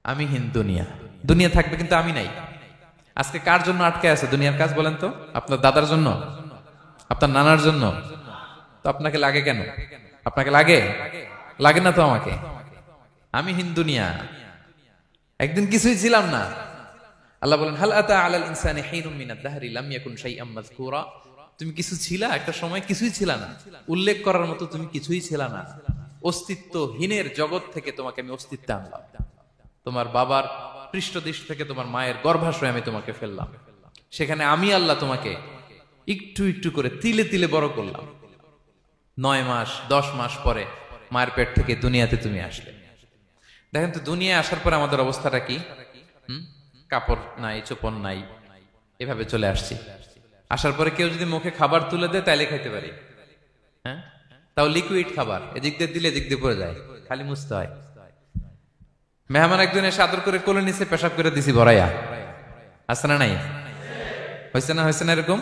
আমি হীন দুনিয়া। দুনিয়া থাকবে কিন্তু আমি নাই। আজকে কার জন্য আটকে আছে দুনিয়ার কাজ বলেন তো? আপনার দাদার জন্য? আপনার নানার জন্য? তো আপনাকে লাগে কেন? আপনাকে লাগে? লাগে না তো আমাকে। আমি হীন দুনিয়া, একদিন কিছুই ছিলাম না। আল্লাহ বলেন হাল আতা আলাল ইনসানি হিনুম মিনাদ দাহরি লাম ইয়াকুন শাইআম মাযকুরা। তুমি কিছু ছিলা, একটা সময় কিছুই ছিলা না, উল্লেখ করার মতো তুমি কিছুই ছিলা না। অস্তিত্বহীনের জগৎ থেকে তোমাকে আমি অস্তিত্বে আনলাম। তোমার বাবার পৃষ্ঠদেশ থেকে তোমার মায়ের গর্ভাশয়ে আমি তোমাকে ফেললাম। সেখানে আমি আল্লাহ তোমাকে একটু একটু করে তিলে তিলে বড় করলাম। 9 মাস 10 মাস পরে মায়ের পেট থেকে দুনিয়াতে তুমি আসলে। দেখেন তো দুনিয়ায় আসার পরে আমাদের অবস্থাটা কি? কাপড় নাই, চোপড় নাই, এভাবে চলে আসছি। আসার পরে কেউ যদি মুখে খাবার তুলে দেয় তাইলে খাইতে পারি, হ্যাঁ? তাও লিকুইড খাবার, এদিক দিয়ে দিলে এদিক দিয়ে পড়ে যায়, খালি মুছতে হয়। মেহমান একজন এসে আদর করে কোলে নিচে পেশাব করে দিছি ভরাইয়া, আছে না নাই? হয়েছে না হয়েছে না এরকম?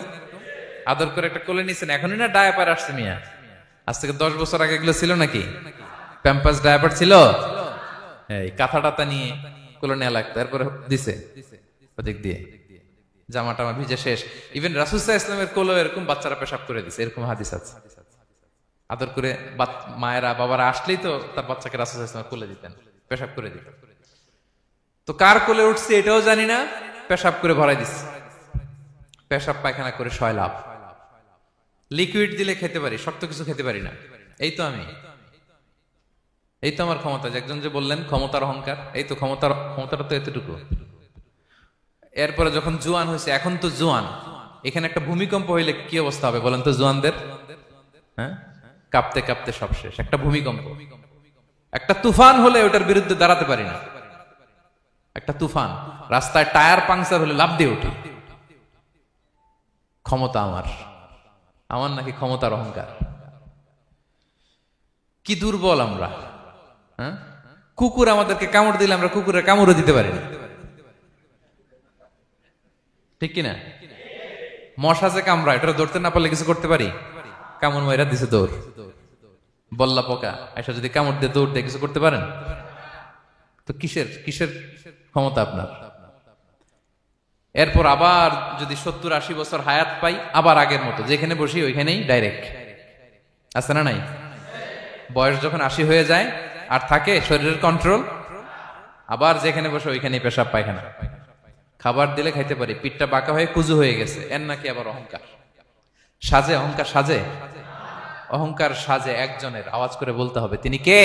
আদর করে একটা কোলে নিছেন, এখনই না ডায়াপার আসছে মিয়া। আজ থেকে 10 বছর আগে এগুলো ছিল নাকি? প্যাম্পাস ডায়াপার ছিল, এই কাঁথা টাতা নিয়ে কোলে নেওয়া লাগতো, তারপরে দিছে ওদিক দিয়ে জামা টামা ভিজে শেষ। ইভেন রাসূল সাল্লাল্লাহু আলাইহি ওয়াসাল্লামের কোলে এরকম বাচ্চারা পেশাব করে দিছে, এরকম হাদিস আছে। আদর করে মায়েরা বাবারা আসলেই তো তার বাচ্চাকে রাসূল সাল্লাল্লাহু আলাইহি ওয়াসাল্লাম কোলে দিতেন, পেশাব করে দিতেন। তো কার কোলে উঠছে এটাও জানি না, পেশাব করে ভরাই দিচ্ছে। পেশাব পায়খানা করে সয়লাভ। লিকুইড দিলে খেতে পারি, শক্ত কিছু খেতে পারি না। এই তো আমি, এই তো আমার ক্ষমতা। একজন যে বললেন ক্ষমতার অহংকার, এই তো ক্ষমতাটা তো এতটুকু। এরপরে যখন জোয়ান হয়েছে, এখন তো জোয়ান, এখানে একটা ভূমিকম্প হইলে কি অবস্থা হবে বলেন তো জোয়ানদের? হ্যাঁ, কাঁপতে কাঁপতে সব শেষ। একটা ভূমিকম্প, একটা তুফান হলে ওটার বিরুদ্ধে দাঁড়াতে পারি না। একটা তুফান, রাস্তায় টায়ার পাংচার হলে লাফ দিয়ে উঠি। ক্ষমতা আমার, আমার নাকি ক্ষমতার অহংকার। কি দুর্বল আমরা, হ্যাঁ? কুকুর আমাদেরকে কামড় দিলে আমরা কুকুরের কামড়ও দিতে পারি না, ঠিক কিনা? মশা যে কামড়া, এটা ধরতে না পারলে কিছু করতে পারি? কামড় মাইরা দিছে দৌড়। বল্লা পোকা এসে যদি কামড় দিয়ে দৌড় দিয়ে কিছু করতে পারেন? তো কিসের কিসের ক্ষমতা আপনার? এরপর আবার যদি 70-80 বছর হায়াত পাই, আবার আগের মতো যেখানে বসি ওইখানেই ডাইরেক্ট, আছে না নাই? বয়স যখন 80 হয়ে যায় আর থাকে শরীরের কন্ট্রোল, আবার যেখানে বসে ওইখানেই পেশাব পায়খানা। খাবার দিলে খাইতে পারি, পিঠটা বাঁকা হয়ে কুজু হয়ে গেছে, এর নাকি আবার অহংকার। সাজে অহংকার, সাজে অহংকার সাজে একজনের, আওয়াজ করে বলতে হবে তিনি কে?